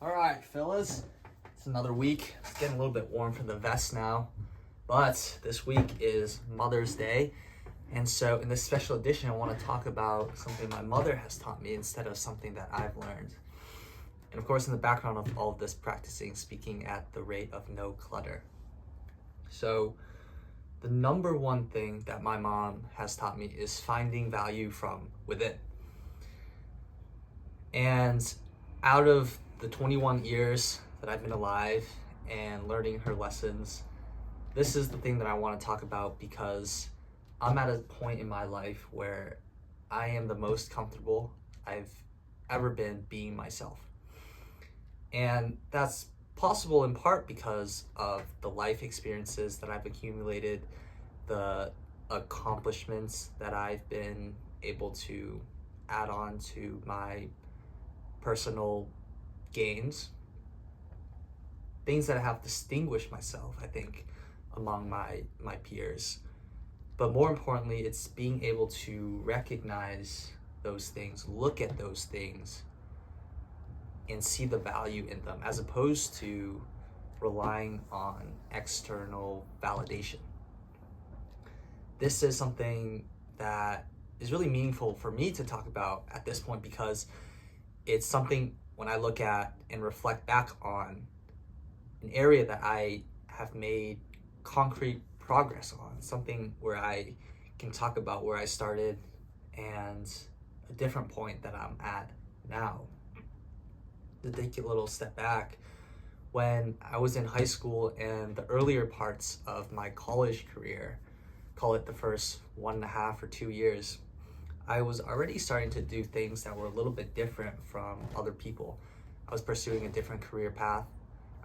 All right, fellas, it's another week. It's getting a little bit warm for the vest now, but this week is Mother's Day. And so in this special edition, I want to talk about something my mother has taught me instead of something that I've learned. And of course, in the background of all of this, practicing speaking at the rate of no clutter. So the number one thing that my mom has taught me is finding value from within. And out of the 21 years that I've been alive and learning her lessons, this is the thing that I want to talk about because I'm at a point in my life where I am the most comfortable I've ever been being myself. And that's possible in part because of the life experiences that I've accumulated, the accomplishments that I've been able to add on to my personal gains, things that have distinguished myself, I think, among my peers. But more importantly, it's being able to recognize those things, look at those things, and see the value in them, as opposed to relying on external validation. This is something that is really meaningful for me to talk about at this point because it's something when I look at and reflect back on an area that I have made concrete progress on, something where I can talk about where I started and a different point that I'm at now. To take a little step back, when I was in high school and the earlier parts of my college career, call it the first 1.5 or 2 years, I was already starting to do things that were a little bit different from other people. I was pursuing a different career path.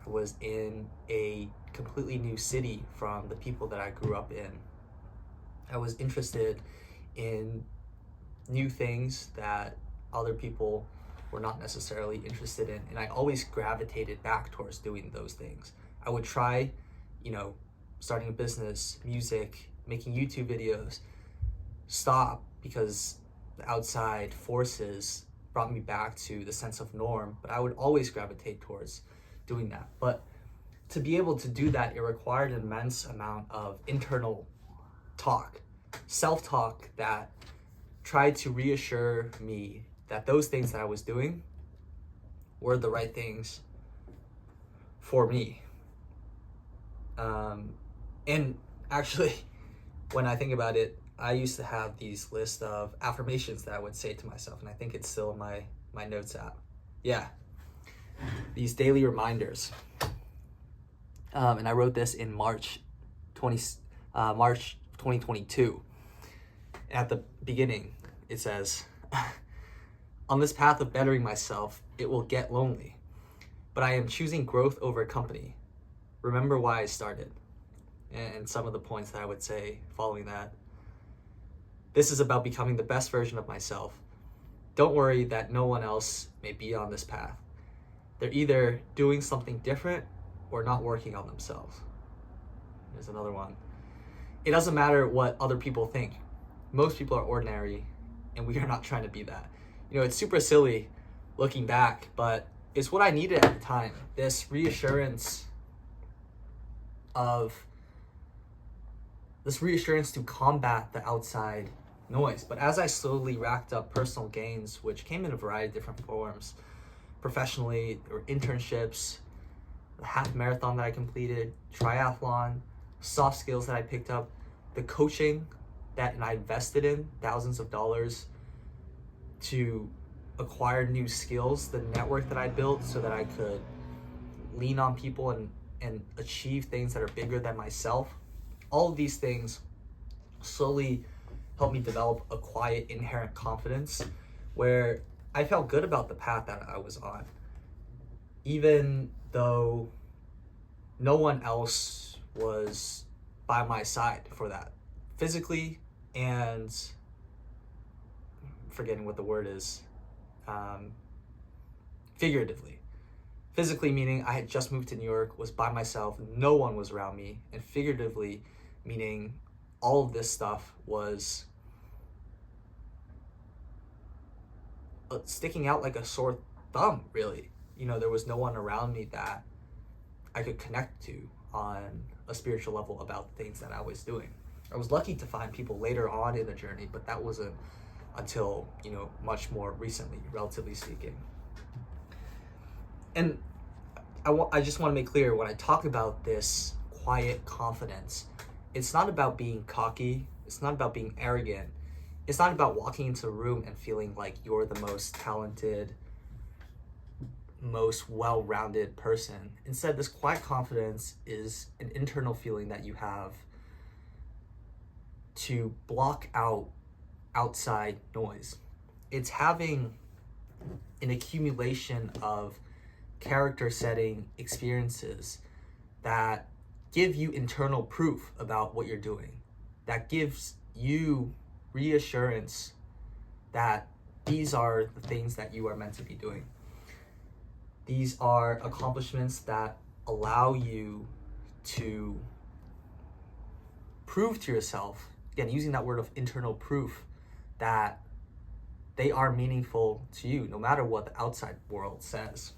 I was in a completely new city from the people that I grew up in. I was interested in new things that other people were not necessarily interested in, and I always gravitated back towards doing those things. I would try, starting a business, music, making YouTube videos, stop because the outside forces brought me back to the sense of norm, but I would always gravitate towards doing that. But to be able to do that, it required an immense amount of internal talk, self-talk that tried to reassure me that those things that I was doing were the right things for me. And actually, when I think about it, I used to have these lists of affirmations that I would say to myself, and I think it's still in my notes app. Yeah, these daily reminders. And I wrote this in March 2022. At the beginning, it says, on this path of bettering myself, it will get lonely, but I am choosing growth over company. Remember why I started. And some of the points that I would say following that. This is about becoming the best version of myself. Don't worry that no one else may be on this path. They're either doing something different or not working on themselves. There's another one. It doesn't matter what other people think. Most people are ordinary, and we are not trying to be that. It's super silly looking back, but it's what I needed at the time. This reassurance to combat the outside noise. But as I slowly racked up personal gains, which came in a variety of different forms, professionally, or internships, the half marathon that I completed, triathlon, soft skills that I picked up, the coaching that I invested in, thousands of dollars to acquire new skills, the network that I built so that I could lean on people and achieve things that are bigger than myself. All of these things slowly helped me develop a quiet, inherent confidence where I felt good about the path that I was on, even though no one else was by my side for that, physically and forgetting what the word is, figuratively. Physically meaning I had just moved to New York, was by myself, no one was around me, and figuratively meaning all of this stuff was sticking out like a sore thumb, really. there was no one around me that I could connect to on a spiritual level about the things that I was doing. I was lucky to find people later on in the journey, but that wasn't until, much more recently, relatively speaking. And I just want to make clear, when I talk about this quiet confidence, it's not about being cocky. It's not about being arrogant. It's not about walking into a room and feeling like you're the most talented, most well-rounded person. Instead, this quiet confidence is an internal feeling that you have to block out outside noise. It's having an accumulation of character setting experiences that give you internal proof about what you're doing, that gives you reassurance that these are the things that you are meant to be doing. These are accomplishments that allow you to prove to yourself, again, using that word of internal proof, that they are meaningful to you, no matter what the outside world says.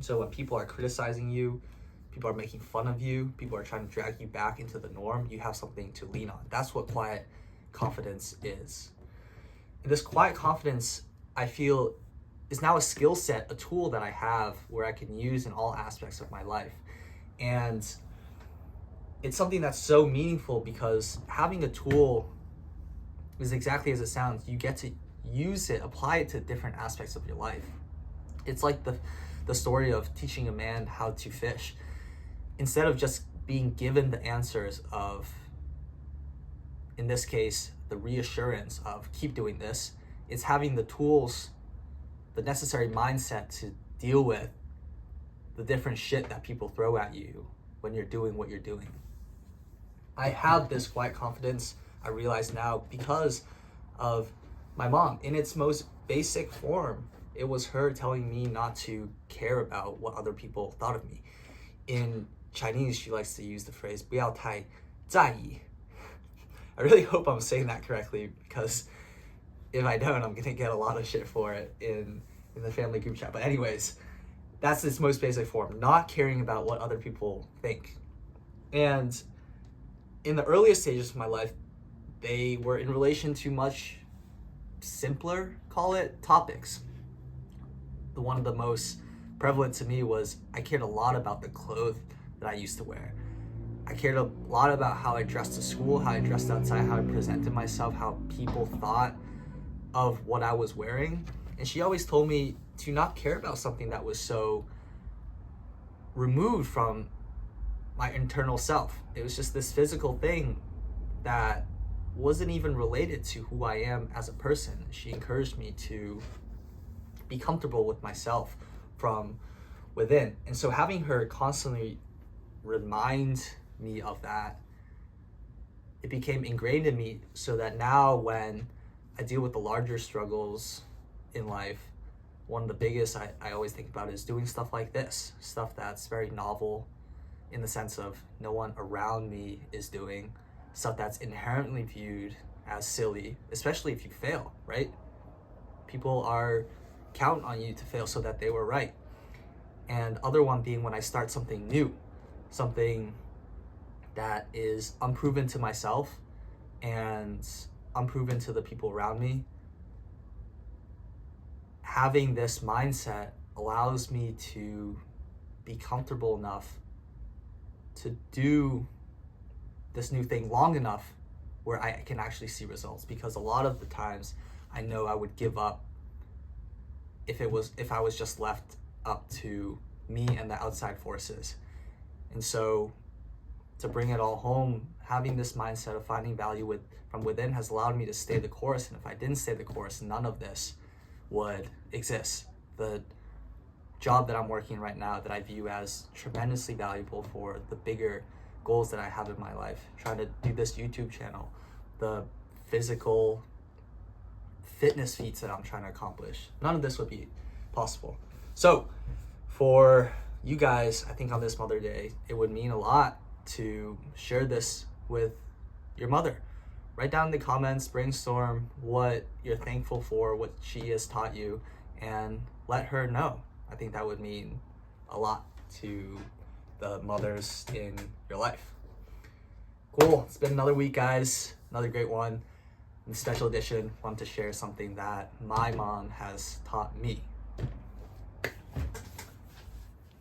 So when people are criticizing you, people are making fun of you, people are trying to drag you back into the norm, you have something to lean on. That's what quiet confidence is. And this quiet confidence, I feel, is now a skill set, a tool that I have where I can use in all aspects of my life. And it's something that's so meaningful because having a tool is exactly as it sounds. You get to use it, apply it to different aspects of your life. It's like the story of teaching a man how to fish. Instead of just being given the answers of, in this case, the reassurance of keep doing this, it's having the tools, the necessary mindset to deal with the different shit that people throw at you when you're doing what you're doing. I have this quiet confidence, I realize now, because of my mom. In its most basic form, it was her telling me not to care about what other people thought of me. In Chinese, she likes to use the phrase 不要太在意. I really hope I'm saying that correctly, because if I don't, I'm gonna get a lot of shit for it in the family group chat. But anyways, that's its most basic form, not caring about what other people think. And in the earliest stages of my life, they were in relation to much simpler, call it, topics. The one of the most prevalent to me was I cared a lot about the clothes that I used to wear. I cared a lot about how I dressed to school, how I dressed outside, how I presented myself, how people thought of what I was wearing. And she always told me to not care about something that was so removed from my internal self. It was just this physical thing that wasn't even related to who I am as a person. She encouraged me to be comfortable with myself from within. And so having her constantly remind me of that, it became ingrained in me, so that now when I deal with the larger struggles in life, one of the biggest I always think about is doing stuff like this, stuff that's very novel in the sense of no one around me is doing, stuff that's inherently viewed as silly, especially if you fail, right? People are counting on you to fail so that they were right. And other one being when I start something new, something that is unproven to myself and unproven to the people around me. Having this mindset allows me to be comfortable enough to do this new thing long enough where I can actually see results, because a lot of the times I know I would give up if I was just left up to me and the outside forces. And so to bring it all home, having this mindset of finding value from within has allowed me to stay the course. And if I didn't stay the course, none of this would exist. The job that I'm working right now, that I view as tremendously valuable for the bigger goals that I have in my life, trying to do this YouTube channel, the physical fitness feats that I'm trying to accomplish, none of this would be possible. So for you guys, I think on this Mother Day, it would mean a lot to share this with your mother. Write down in the comments, brainstorm what you're thankful for, what she has taught you, and let her know. I think that would mean a lot to the mothers in your life. Cool. It's been another week, guys. Another great one. In the special edition, I want to share something that my mom has taught me.